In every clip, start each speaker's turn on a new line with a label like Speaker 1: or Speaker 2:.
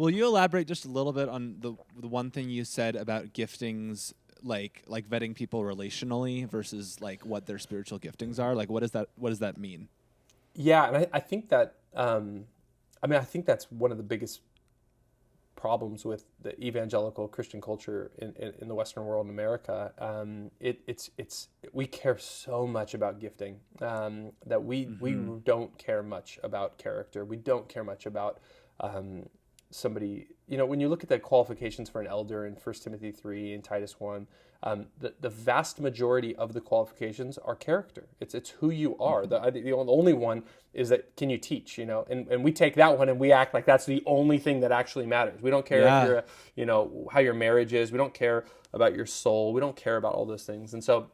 Speaker 1: Will you elaborate just a little bit on the one thing you said about giftings, like vetting people relationally versus like what their spiritual giftings are? Like, what does that mean?
Speaker 2: Yeah, and I think that I think that's one of the biggest problems with the evangelical Christian culture in the Western world in America. It's we care so much about gifting that we
Speaker 1: Mm-hmm.
Speaker 2: don't care much about character. We don't care much about somebody. You know, when you look at the qualifications for an elder in 1 Timothy 3 and Titus 1, the vast majority of the qualifications are character. It's who you are. The only one is that can you teach, you know? And we take that one and we act like that's the only thing that actually matters. We don't care if
Speaker 1: Yeah.
Speaker 2: you're, how your marriage is. We don't care about your soul. We don't care about all those things. And so,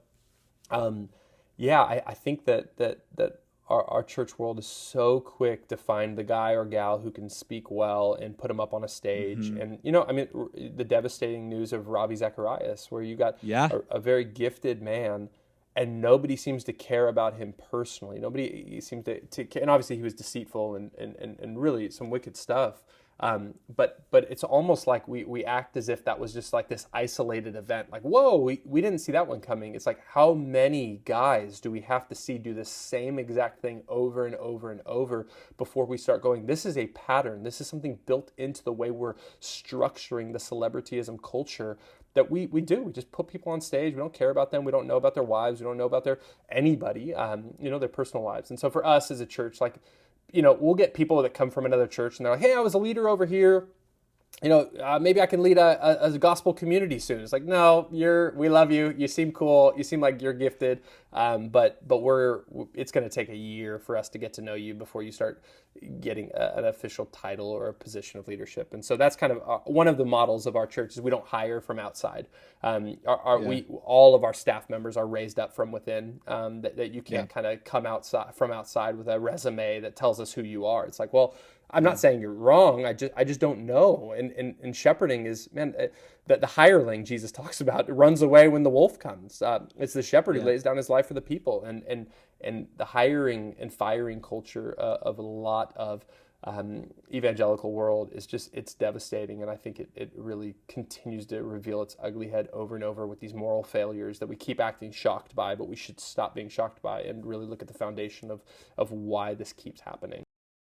Speaker 2: I think that our church world is so quick to find the guy or gal who can speak well and put him up on a stage.
Speaker 1: Mm-hmm.
Speaker 2: And, the devastating news of Ravi Zacharias, where you got
Speaker 1: Yeah.
Speaker 2: a very gifted man and nobody seems to care about him personally. Nobody seems to and obviously he was deceitful and really some wicked stuff. But it's almost like we act as if that was just like this isolated event. Like, whoa, we didn't see that one coming. It's like, how many guys do we have to see do the same exact thing over and over and over before we start going, this is a pattern. This is something built into the way we're structuring the celebrityism culture that we do. We just put people on stage. We don't care about them. We don't know about their wives. We don't know about anybody, their personal lives. And so for us as a church, like, we'll get people that come from another church and they're like, hey, I was a leader over here. Maybe I can lead a gospel community soon. It's like, no, we love you. You seem cool. You seem like you're gifted. But it's going to take a year for us to get to know you before you start getting an official title or a position of leadership. And so that's kind of one of the models of our church is we don't hire from outside. All of our staff members are raised up from within, that you can't kind of come from outside with a resume that tells us who you are. It's like, well, I'm not saying you're wrong. I just don't know. And shepherding is, man, the hireling Jesus talks about runs away when the wolf comes. It's the shepherd who lays down his life for the people. And the hiring and firing culture of a lot of evangelical world is it's devastating. And I think it really continues to reveal its ugly head over and over with these moral failures that we keep acting shocked by, but we should stop being shocked by and really look at the foundation of why this keeps happening.